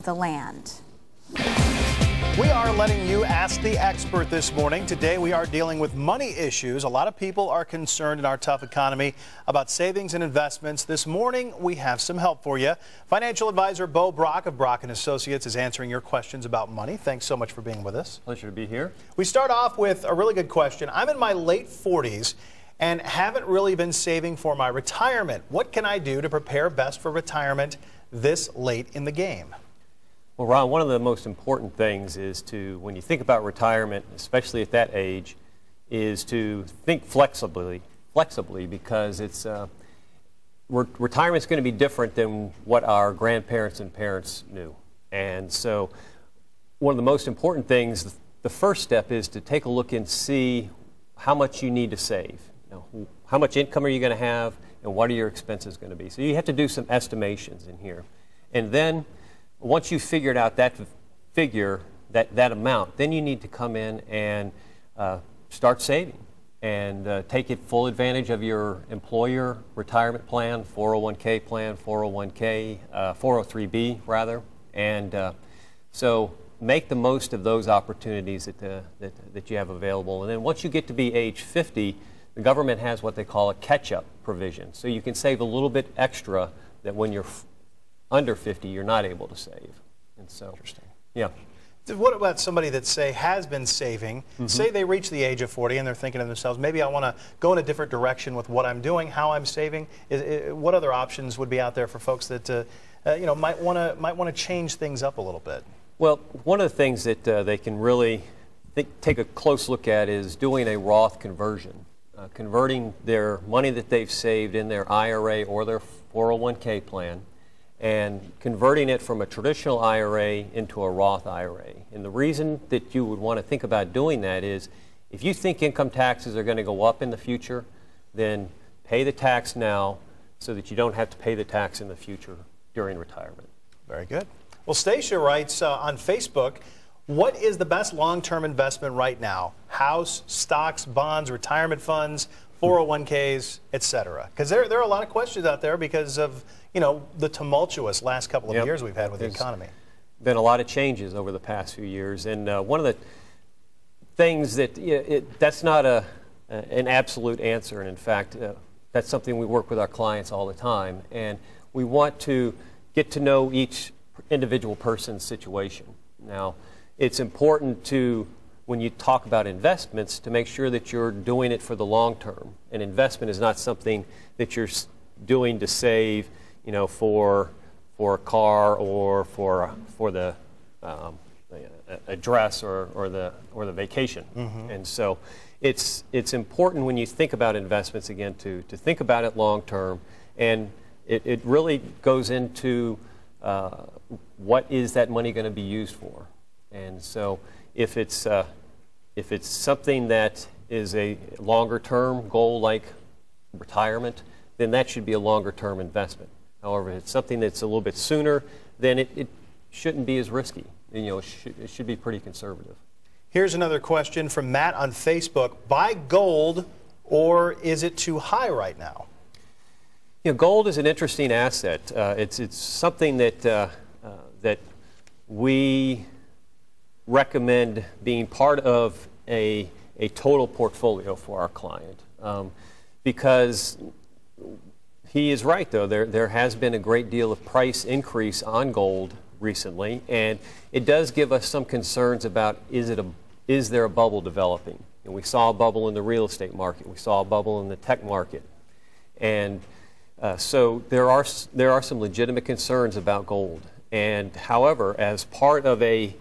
the land. We are letting you ask the expert this morning. Today we are dealing with money issues. A lot of people are concerned in our tough economy about savings and investments. This morning we have some help for you. Financial advisor Bo Brock of Brock & Associates is answering your questions about money. Thanks so much for being with us. Pleasure to be here. We start off with a really good question. I'm in my late 40s and haven't really been saving for my retirement. What can I do to prepare best for retirement this late in the game? Well, Ron, one of the most important things is to, when you think about retirement, especially at that age, is to think flexibly because it's retirement's going to be different than what our grandparents and parents knew. And so one of the most important things, the first step is to take a look and see how much you need to save. How much income are you going to have, and what are your expenses going to be? So you have to do some estimations in here. And then once you've figured out that figure, that amount, then you need to come in and start saving and take full advantage of your employer retirement plan, 401k plan, 401k, 403b rather. And so make the most of those opportunities that you have available. And then once you get to be age 50, the government has what they call a catch-up provision. So you can save a little bit extra that when you're under 50, you're not able to save. And so, interesting. Yeah. What about somebody that, say, has been saving? Say they reach the age of 40 and they're thinking to themselves, maybe I want to go in a different direction with what I'm doing, how I'm saving. What other options would be out there for folks that might want to change things up a little bit? Well, one of the things that they can really take a close look at is doing a Roth conversion, converting their money that they've saved in their IRA or their 401k plan, and converting it from a traditional IRA into a Roth IRA. And the reason that you would want to think about doing that is if you think income taxes are going to go up in the future, then pay the tax now so that you don't have to pay the tax in the future during retirement. Very good. Well, Stacia writes on Facebook, what is the best long-term investment right now? House, stocks, bonds, retirement funds, 401ks, etc. Because there are a lot of questions out there because of the tumultuous last couple of years we've had with the economy. Been a lot of changes over the past few years, and one of the things that's not an absolute answer, and in fact that's something we work with our clients all the time, and we want to get to know each individual person's situation. Now, it's important to, when you talk about investments, to make sure that you're doing it for the long term. An investment is not something that you're doing to save, for a car or for the a dress or the vacation. And so it's important when you think about investments again to think about it long term, and it really goes into what is that money going to be used for. And so if it's something that is a longer term goal like retirement, then that should be a longer term investment. However, if it's something that's a little bit sooner, then it shouldn't be as risky. It should be pretty conservative. Here's another question from Matt on Facebook. Buy gold, or is it too high right now? Gold is an interesting asset. It's something that we recommend being part of a total portfolio for our client, because he is right, though. There has been a great deal of price increase on gold recently, and it does give us some concerns about is there a bubble developing? And we saw a bubble in the real estate market. We saw a bubble in the tech market, and so there are some legitimate concerns about gold. And however, as part of a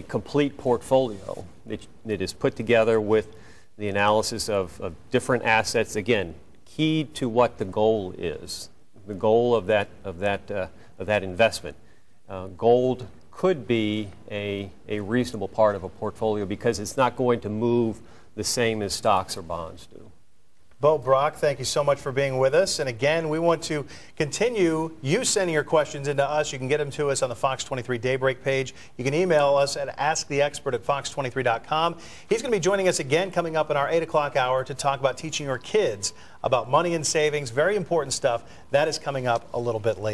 complete portfolio that is put together with the analysis of different assets, again, key to what the goal is, the goal of that investment. Gold could be a reasonable part of a portfolio because it's not going to move the same as stocks or bonds do. Bo Brock, thank you so much for being with us. And again, we want to continue you sending your questions into us. You can get them to us on the Fox 23 Daybreak page. You can email us at asktheexpert@fox23.com. He's going to be joining us again coming up in our 8 o'clock hour to talk about teaching your kids about money and savings. Very important stuff. That is coming up a little bit later.